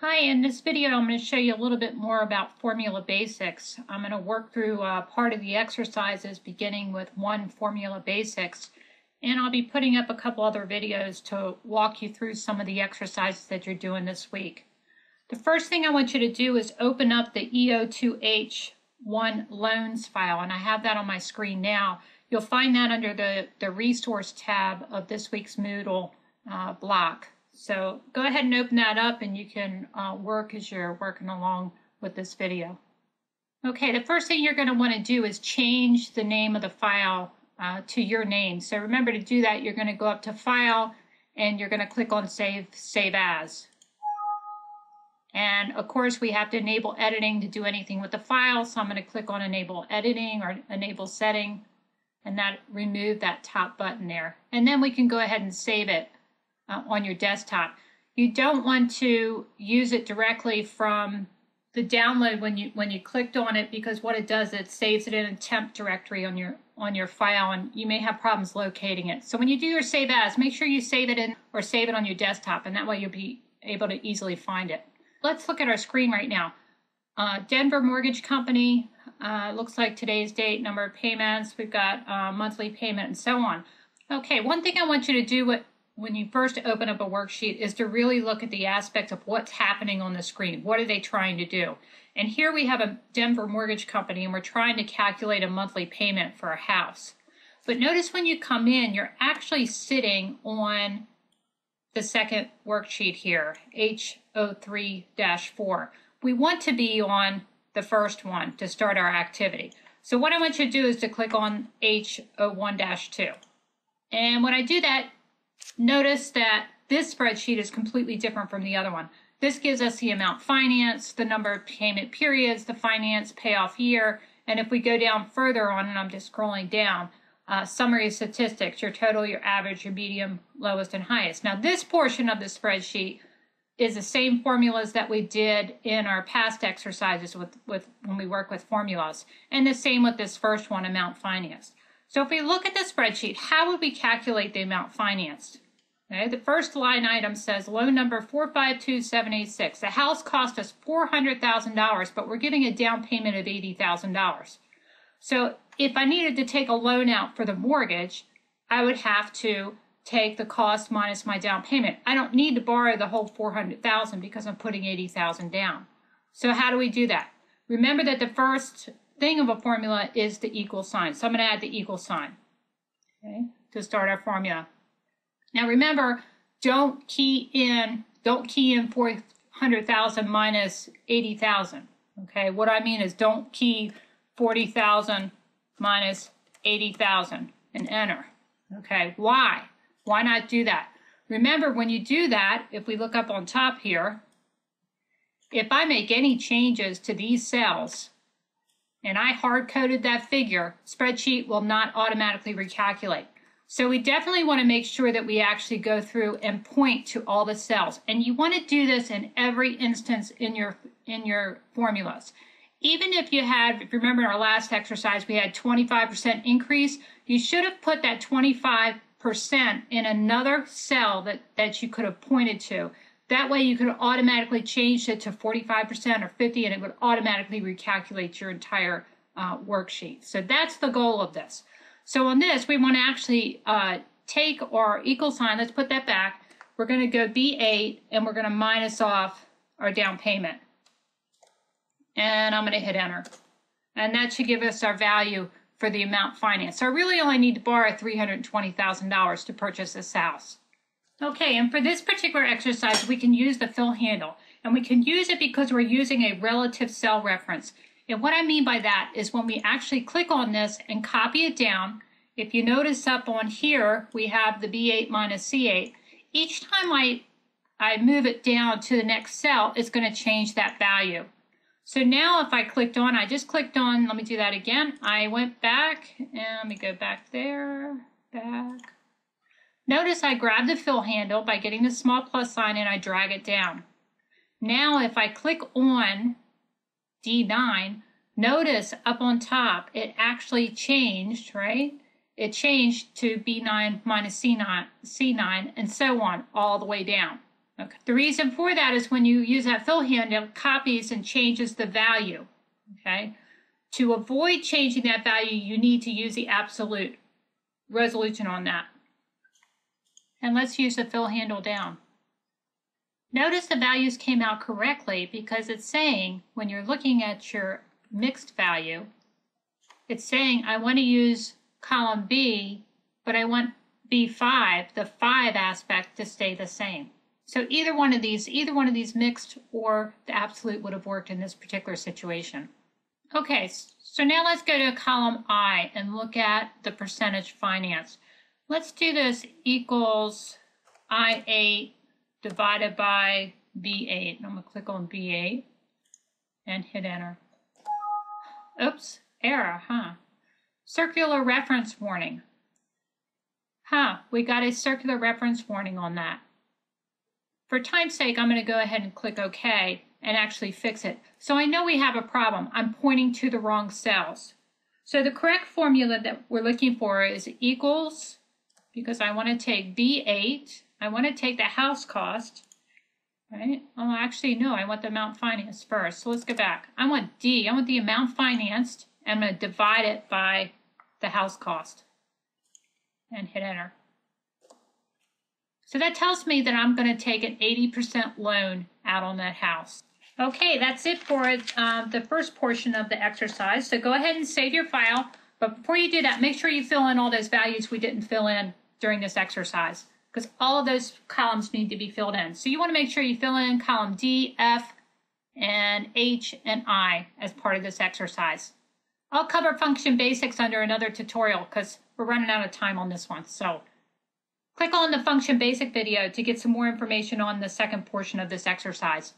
Hi, in this video I'm going to show you a little bit more about Formula Basics. I'm going to work through part of the exercises beginning with one Formula Basics, and I'll be putting up a couple other videos to walk you through some of the exercises that you're doing this week. The first thing I want you to do is open up the EO2H1 loans file, and I have that on my screen now. You'll find that under the resource tab of this week's Moodle block. So go ahead and open that up and you can work as you're working along with this video. Okay, the first thing you're going to want to do is change the name of the file to your name. So remember, to do that, you're going to go up to File and you're going to click on Save As. And of course, we have to enable editing to do anything with the file. So I'm going to click on Enable Editing or Enable Setting, and that remove that top button there. And then we can go ahead and save it on your desktop. You don't want to use it directly from the download when you clicked on it, because what it does, it saves it in a temp directory on your file, and you may have problems locating it. So when you do your save as, make sure you save it in or save it on your desktop, and that way you'll be able to easily find it. Let's look at our screen right now. Denver Mortgage Company, looks like today's date, number of payments, we've got monthly payment, and so on. Okay, one thing I want you to do when you first open up a worksheet is to really look at the aspects of what's happening on the screen. What are they trying to do? And here we have a Denver Mortgage Company, and we're trying to calculate a monthly payment for a house. But notice when you come in, you're actually sitting on the second worksheet here, H03-4. We want to be on the first one to start our activity. So what I want you to do is to click on H01-2. And when I do that, notice that this spreadsheet is completely different from the other one. This gives us the amount financed, the number of payment periods, the finance payoff year, and if we go down further on, and I'm just scrolling down, summary statistics, your total, your average, your medium, lowest, and highest. Now this portion of the spreadsheet is the same formulas that we did in our past exercises with when we work with formulas, and the same with this first one, amount financed. So if we look at the spreadsheet, how would we calculate the amount financed? Okay, the first line item says loan number 452786. The house cost us $400,000, but we're getting a down payment of $80,000. So if I needed to take a loan out for the mortgage, I would have to take the cost minus my down payment. I don't need to borrow the whole $400,000 because I'm putting $80,000 down. So how do we do that? Remember that the first thing of a formula is the equal sign. So I'm going to add the equal sign, okay, to start our formula. Now remember, don't key in 400,000 minus 80,000. Okay, what I mean is don't key 40,000 minus 80,000 and enter. Okay, why? Why not do that? Remember, when you do that, if we look up on top here, if I make any changes to these cells and I hard-coded that figure, spreadsheet will not automatically recalculate. So we definitely want to make sure that we actually go through and point to all the cells. And you want to do this in every instance in your formulas. Even if you remember in our last exercise, we had 25% increase, you should have put that 25% in another cell that you could have pointed to. That way you could automatically change it to 45% or 50%, and it would automatically recalculate your entire worksheet. So that's the goal of this. So on this, we want to actually take our equal sign. Let's put that back. We're going to go B8, and we're going to minus off our down payment. And I'm going to hit enter. And that should give us our value for the amount financed. So I really only need to borrow $320,000 to purchase this house. Okay, and for this particular exercise, we can use the fill handle. And we can use it because we're using a relative cell reference. And what I mean by that is when we actually click on this and copy it down, if you notice up on here, we have the B8 minus C8. Each time I move it down to the next cell, it's going to change that value. So now if I clicked on, I just clicked on, let me do that again. I went back, and let me go back there, back. Notice I grab the fill handle by getting the small plus sign and I drag it down. Now if I click on D9, notice up on top it actually changed, right? It changed to B9 minus C9, and so on all the way down. Okay. The reason for that is when you use that fill handle, it copies and changes the value. Okay. To avoid changing that value, you need to use the absolute resolution on that. And let's use the fill handle down. Notice the values came out correctly because it's saying when you're looking at your mixed value, it's saying I want to use column B, but I want B5, the 5 aspect, to stay the same. So either one of these mixed or the absolute would have worked in this particular situation. Okay, so now let's go to column I and look at the percentage finance. Let's do this equals I8 divided by B8. I'm going to click on B8 and hit enter. Oops, error, Circular reference warning. We got a circular reference warning on that. For time's sake, I'm going to go ahead and click OK and actually fix it. So I know we have a problem. I'm pointing to the wrong cells. So the correct formula that we're looking for is equals, because I want to take B8, I want to take the house cost, right? Oh, actually, no, I want the amount financed first. So let's go back. I want D, I want the amount financed. I'm going to divide it by the house cost and hit enter. So that tells me that I'm going to take an 80% loan out on that house. Okay, that's it for the first portion of the exercise. So go ahead and save your file. But before you do that, make sure you fill in all those values we didn't fill in during this exercise, because all of those columns need to be filled in. So you want to make sure you fill in column D, F, and H, and I as part of this exercise. I'll cover function basics under another tutorial because we're running out of time on this one. So click on the function basic video to get some more information on the second portion of this exercise.